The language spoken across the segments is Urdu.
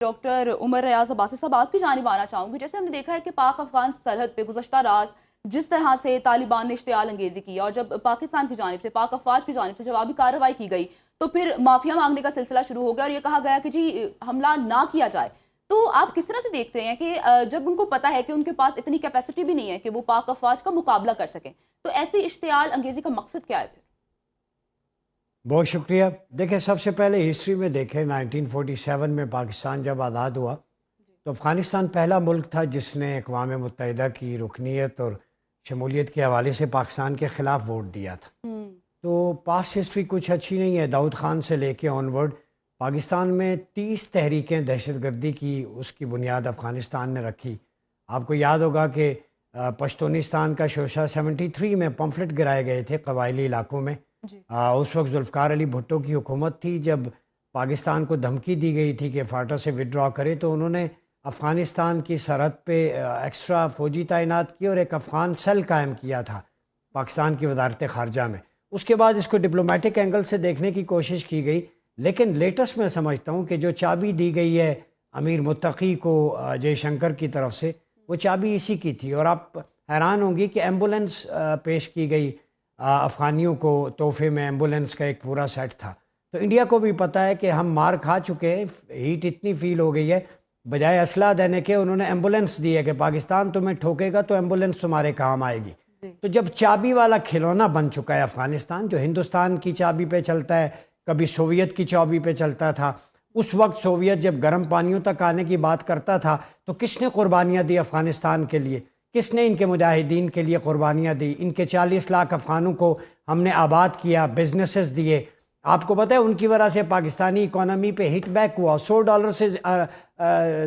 ڈاکٹر عمر ریاض عباسی صاحب آپ کی جانب آنا چاہوں گی. جیسے ہم نے دیکھا ہے کہ پاک افغان سرحد پہ گزشتہ رات جس طرح سے طالبان نے اشتعال انگیزی کی اور جب پاکستان کی جانب سے پاک افواج کی جانب سے جوابی کارروائی کی گئی تو پھر معافیا مانگنے کا سلسلہ شروع ہو گیا اور یہ کہا گیا کہ جی حملہ نہ کیا جائے. تو آپ کس طرح سے دیکھتے ہیں کہ جب ان کو پتا ہے کہ ان کے پاس اتنی کیپیسٹی بھی نہیں ہے کہ وہ پاک افواج کا مقابلہ کر سکیں, تو ایسی اشتعال انگیزی کا مقصد کیا ہے پھر؟ بہت شکریہ. دیکھیں, سب سے پہلے ہسٹری میں دیکھیں 1947 میں پاکستان جب آزاد ہوا تو افغانستان پہلا ملک تھا جس نے اقوام متحدہ کی رکنیت اور شمولیت کے حوالے سے پاکستان کے خلاف ووٹ دیا تھا. تو پاسٹ ہسٹری کچھ اچھی نہیں ہے. داؤد خان سے لے کے آنورڈ پاکستان میں 30 تحریکیں دہشت گردی کی اس کی بنیاد افغانستان نے رکھی. آپ کو یاد ہوگا کہ پشتونستان کا شوشہ 73 میں پمفلٹ گرائے گئے تھے قبائلی علاقوں میں. اس وقت ذوالفقار علی بھٹو کی حکومت تھی. جب پاکستان کو دھمکی دی گئی تھی کہ فاٹا سے وڈرا کرے تو انہوں نے افغانستان کی سرحد پہ ایکسٹرا فوجی تعینات کی اور ایک افغان سیل قائم کیا تھا پاکستان کی وزارت خارجہ میں. اس کے بعد اس کو ڈپلومیٹک اینگل سے دیکھنے کی کوشش کی گئی, لیکن لیٹسٹ میں سمجھتا ہوں کہ جو چابی دی گئی ہے امیر متقی کو جے شنکر کی طرف سے, وہ چابی اسی کی تھی. اور آپ حیران ہوں گی کہ ایمبولنس پیش کی گئی افغانیوں کو تحفے میں, ایمبولنس کا ایک پورا سیٹ تھا. تو انڈیا کو بھی پتہ ہے کہ ہم مار کھا چکے ہیں, ہیٹ اتنی فیل ہو گئی ہے, بجائے اسلحہ دینے کے انہوں نے ایمبولنس دی ہے کہ پاکستان تمہیں ٹھوکے گا تو ایمبولنس تمہارے کام آئے گی. تو جب چابی والا کھلونا بن چکا ہے افغانستان, جو ہندوستان کی چابی پہ چلتا ہے, کبھی سوویت کی چابی پہ چلتا تھا, اس وقت سوویت جب گرم پانیوں تک آنے کی بات کرتا تھا تو کس نے قربانیاں دی افغانستان کے لیے؟ کس نے ان کے مجاہدین کے لیے قربانیاں دی؟ ان کے 40 لاکھ افغانوں کو ہم نے آباد کیا, بزنسز دیے. آپ کو پتہ ہے ان کی وجہ سے پاکستانی اکانومی پہ ہٹ بیک ہوا, $100 سے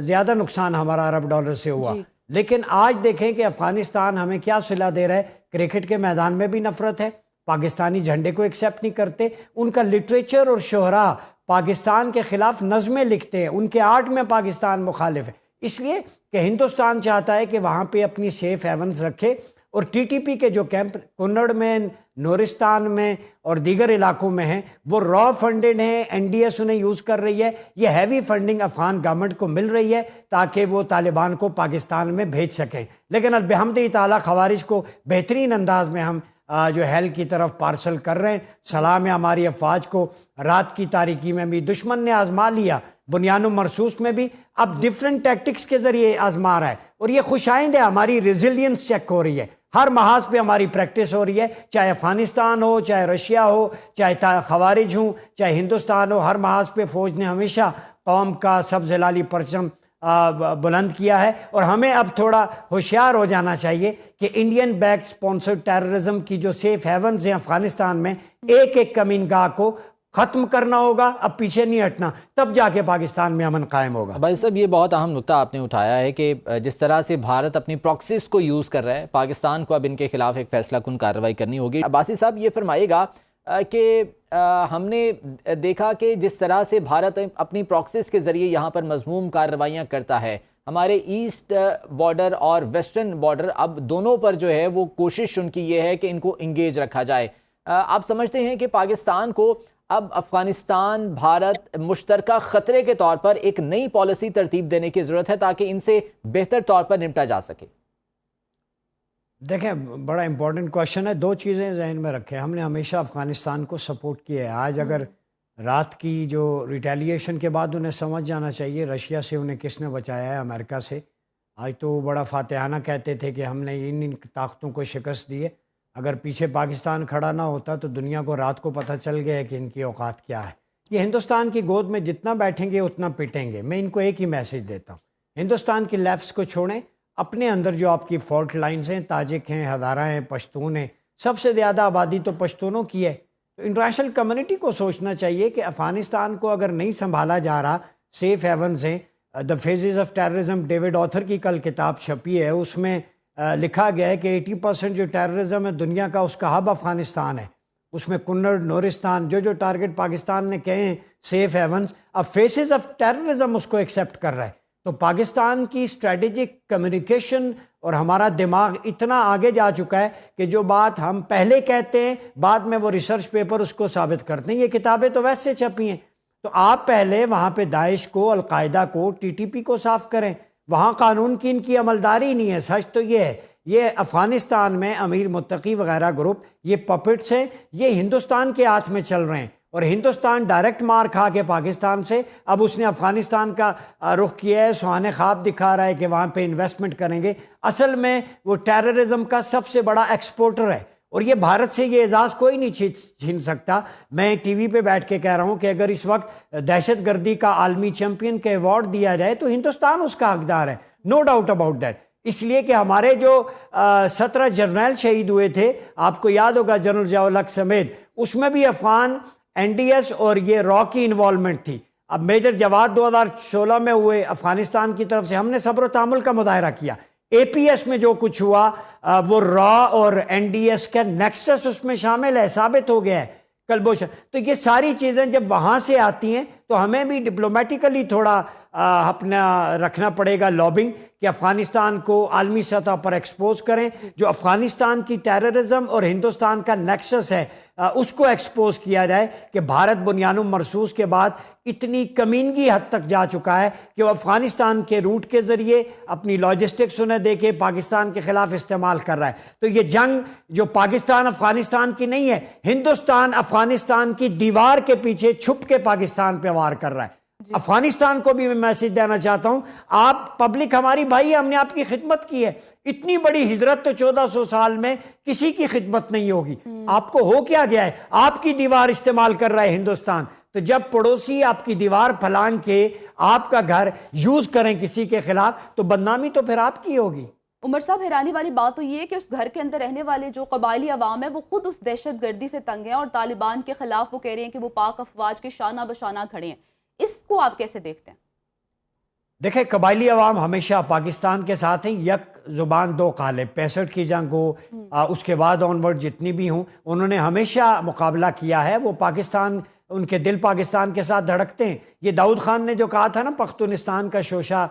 زیادہ نقصان ہمارا ارب ڈالر سے ہوا. لیکن آج دیکھیں کہ افغانستان ہمیں کیا صلہ دے رہا ہے. کرکٹ کے میدان میں بھی نفرت ہے, پاکستانی جھنڈے کو ایکسیپٹ نہیں کرتے, ان کا لٹریچر اور شہرا پاکستان کے خلاف نظمیں لکھتے ہیں, ان کے آرٹ میں پاکستان مخالف ہے. اس لیے کہ ہندوستان چاہتا ہے کہ وہاں پہ اپنی سیف ہیونز رکھے, اور ٹی ٹی پی کے جو کیمپ کنڑ میں, نورستان میں اور دیگر علاقوں میں ہیں وہ را فنڈڈ ہیں, این ڈی ایس انہیں یوز کر رہی ہے. یہ ہیوی فنڈنگ افغان گورنمنٹ کو مل رہی ہے تاکہ وہ طالبان کو پاکستان میں بھیج سکیں. لیکن الحمد تعالیٰ خوارج کو بہترین انداز میں ہم جو ہیل کی طرف پارسل کر رہے ہیں. سلام ہے ہماری افواج کو. رات کی تاریکی میں بھی دشمن نے آزما لیا, بنیان و مرصوص میں بھی اب ڈیفرنٹ ٹیکٹکس کے ذریعے آزما رہا ہے, اور یہ خوش آئند ہے. ہماری ریزیلینس چیک ہو رہی ہے, ہر محاذ پہ ہماری پریکٹس ہو رہی ہے, چاہے افغانستان ہو, چاہے رشیا ہو, چاہے خوارج ہوں, چاہے ہندوستان ہو. ہر محاذ پہ فوج نے ہمیشہ قوم کا سبز ہلالی پرچم بلند کیا ہے. اور ہمیں اب تھوڑا ہوشیار ہو جانا چاہیے کہ انڈین بیک سپانسر ٹیررزم کی جو سیف ہیونز ہیں افغانستان میں, ایک ایک کمینگاہ کو ختم کرنا ہوگا. اب پیچھے نہیں ہٹنا, تب جا کے پاکستان میں امن قائم ہوگا. بھائی صاحب, یہ بہت اہم نکتہ آپ نے اٹھایا ہے کہ جس طرح سے بھارت اپنی پراکسیز کو یوز کر رہا ہے, پاکستان کو اب ان کے خلاف ایک فیصلہ کن کارروائی کرنی ہوگی. عباسی صاحب یہ فرمائیے گا کہ ہم نے دیکھا کہ جس طرح سے بھارت اپنی پراکسیز کے ذریعے یہاں پر مذموم کارروائیاں کرتا ہے, ہمارے ایسٹ بارڈر اور ویسٹرن بارڈر, اب دونوں پر جو ہے وہ کوشش ان کی یہ ہے کہ ان کو انگیج رکھا جائے. آپ سمجھتے ہیں کہ پاکستان کو اب افغانستان بھارت مشترکہ خطرے کے طور پر ایک نئی پالیسی ترتیب دینے کی ضرورت ہے تاکہ ان سے بہتر طور پر نمٹا جا سکے؟ دیکھیں, بڑا امپورٹنٹ کوشچن ہے. دو چیزیں ذہن میں رکھیں. ہم نے ہمیشہ افغانستان کو سپورٹ کیا ہے. آج اگر رات کی جو ریٹیلیشن کے بعد انہیں سمجھ جانا چاہیے رشیا سے انہیں کس نے بچایا ہے, امریکہ سے. آج تو بڑا فاتحانہ کہتے تھے کہ ہم نے ان طاقتوں کو شکست دی ہے. اگر پیچھے پاکستان کھڑا نہ ہوتا تو دنیا کو رات کو پتہ چل گیا ہے کہ ان کی اوقات کیا ہے. یہ ہندوستان کی گود میں جتنا بیٹھیں گے اتنا پٹیں گے. میں ان کو ایک ہی میسج دیتا ہوں, ہندوستان کی لیپس کو چھوڑیں. اپنے اندر جو آپ کی فالٹ لائنز ہیں, تاجک ہیں, ہزارہ ہیں, پشتون ہیں, سب سے زیادہ آبادی تو پشتونوں کی ہے. تو انٹرنیشنل کمیونٹی کو سوچنا چاہیے کہ افغانستان کو اگر نہیں سنبھالا جا رہا, سیف ہیونز ہیں. The phases of terrorism, David author کی کل کتاب چھپی ہے, اس میں لکھا گیا ہے کہ 80% جو ٹیررزم ہے دنیا کا, اس کا ہب افغانستان ہے. اس میں کنڑ, نورستان, جو ٹارگٹ پاکستان نے کہے ہیں سیف ہیونز, اب فیسز آف ٹیررزم اس کو ایکسیپٹ کر رہا ہے. تو پاکستان کی اسٹریٹجک کمیونیکیشن اور ہمارا دماغ اتنا آگے جا چکا ہے کہ جو بات ہم پہلے کہتے ہیں بعد میں وہ ریسرچ پیپر اس کو ثابت کرتے ہیں. یہ کتابیں تو ویسے چھپی ہیں. تو آپ پہلے وہاں پہ داعش کو، القاعدہ کو، ٹی ٹی پی کو صاف کریں. وہاں قانون کی ان کی عملداری نہیں ہے. سچ تو یہ ہے، یہ افغانستان میں امیر متقی وغیرہ گروپ یہ پپٹس ہیں، یہ ہندوستان کے ہاتھ میں چل رہے ہیں، اور ہندوستان ڈائریکٹ مار کھا کے پاکستان سے اب اس نے افغانستان کا رخ کیا ہے، سہانے خواب دکھا رہا ہے کہ وہاں پہ انویسٹمنٹ کریں گے. اصل میں وہ ٹیررزم کا سب سے بڑا ایکسپورٹر ہے، اور یہ بھارت سے یہ اعزاز کوئی نہیں چھین سکتا. میں ٹی وی پہ بیٹھ کے کہہ رہا ہوں کہ اگر اس وقت دہشت گردی کا عالمی چیمپئن کے ایوارڈ دیا جائے تو ہندوستان اس کا حقدار ہے، نو ڈاؤٹ اباؤٹ دیٹ. اس لیے کہ ہمارے جو 17 جرنیل شہید ہوئے تھے، آپ کو یاد ہوگا جنرل ضیاء الحق سمیت، اس میں بھی افغان این ڈی ایس اور یہ را کی انوالومنٹ تھی. اب میجر جواد 2016 میں ہوئے افغانستان کی طرف سے، ہم نے صبر و تحمل کا مظاہرہ کیا. اے پی ایس میں جو کچھ ہوا وہ را اور این ڈی ایس کا نیکسس اس میں شامل ہے، ثابت ہو گیا ہے کلبوش. تو یہ ساری چیزیں جب وہاں سے آتی ہیں تو ہمیں بھی ڈپلومیٹیکلی تھوڑا اپنا رکھنا پڑے گا لابنگ، کہ افغانستان کو عالمی سطح پر ایکسپوز کریں. جو افغانستان کی ٹیررزم اور ہندوستان کا نیکسس ہے اس کو ایکسپوز کیا جائے کہ بھارت بنیان مرصوص کے بعد اتنی کمینگی حد تک جا چکا ہے کہ وہ افغانستان کے روٹ کے ذریعے اپنی لاجسٹکس انہیں دے کے پاکستان کے خلاف استعمال کر رہا ہے. تو یہ جنگ جو پاکستان افغانستان کی نہیں ہے، ہندوستان افغانستان کی دیوار کے پیچھے چھپ کے پاکستان پہ وار کر رہا ہے. افغانستان کو بھی میں میسج دینا چاہتا ہوں، آپ پبلک ہماری بھائی ہے، ہم نے آپ کی خدمت کی ہے. اتنی بڑی ہجرت تو 1400 سال میں کسی کی خدمت نہیں ہوگی. آپ کو ہو کیا گیا ہے؟ آپ کی دیوار استعمال کر رہا ہے ہندوستان. تو جب پڑوسی آپ کی دیوار پھلانگ کے آپ کا گھر یوز کریں کسی کے خلاف، تو بدنامی تو پھر آپ کی ہوگی. عمر صاحب، حیرانی والی بات تو یہ ہے کہ اس گھر کے اندر رہنے والے جو قبائلی عوام ہے وہ خود اس دہشت گردی سے تنگ ہیں، اور طالبان کے خلاف وہ کہہ رہے ہیں کہ وہ پاک افواج کے شانہ بشانہ کھڑے ہیں. اس کو آپ کیسے دیکھتے ہیں؟ دیکھیں، قبائلی عوام ہمیشہ پاکستان کے ساتھ ہیں. یک زبان دو قالب، 65 کی جنگ ہو، اس کے بعد آنورڈ جتنی بھی ہوں، انہوں نے ہمیشہ مقابلہ کیا ہے. وہ پاکستان، ان کے دل پاکستان کے ساتھ دھڑکتے ہیں. یہ داؤد خان نے جو کہا تھا نا، پختونستان کا شوشہ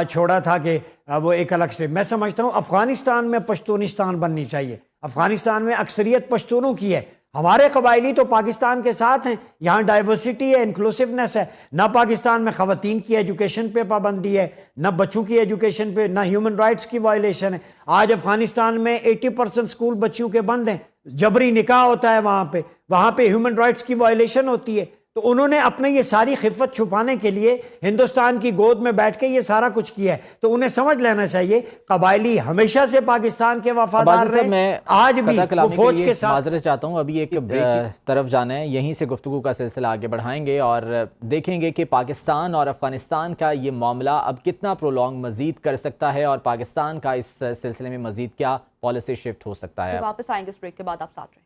چھوڑا تھا کہ وہ ایک الگ سے، میں سمجھتا ہوں افغانستان میں پشتونستان بننی چاہیے. افغانستان میں اکثریت پشتونوں کی ہے. ہمارے قبائلی تو پاکستان کے ساتھ ہیں، یہاں ڈائیورسٹی ہے، انکلوسیونیس ہے. نہ پاکستان میں خواتین کی ایجوکیشن پہ پابندی ہے، نہ بچوں کی ایجوکیشن پہ، نہ ہیومن رائٹس کی وائلیشن ہے. آج افغانستان میں 80% سکول بچوں کے بند ہیں، جبری نکاح ہوتا ہے وہاں پہ ہیومن رائٹس کی وائلیشن ہوتی ہے. تو انہوں نے اپنے یہ ساری خفت چھپانے کے لیے ہندوستان کی گود میں بیٹھ کے یہ سارا کچھ کیا ہے. تو انہیں سمجھ لینا چاہیے قبائلی ہمیشہ سے پاکستان کے وفادار رہے، میں آج بھی وہ فوج کے ساتھ. معذرت چاہتا ہوں، ابھی ایک طرف جانا ہے، یہیں سے گفتگو کا سلسلہ آگے بڑھائیں گے اور دیکھیں گے کہ پاکستان اور افغانستان کا یہ معاملہ اب کتنا پرولونگ مزید کر سکتا ہے، اور پاکستان کا اس سلسلے میں مزید کیا پالیسی شفٹ ہو سکتا ہے. واپس آئیں گے اس بریک کے بعد، آپ ساتھ رہیں.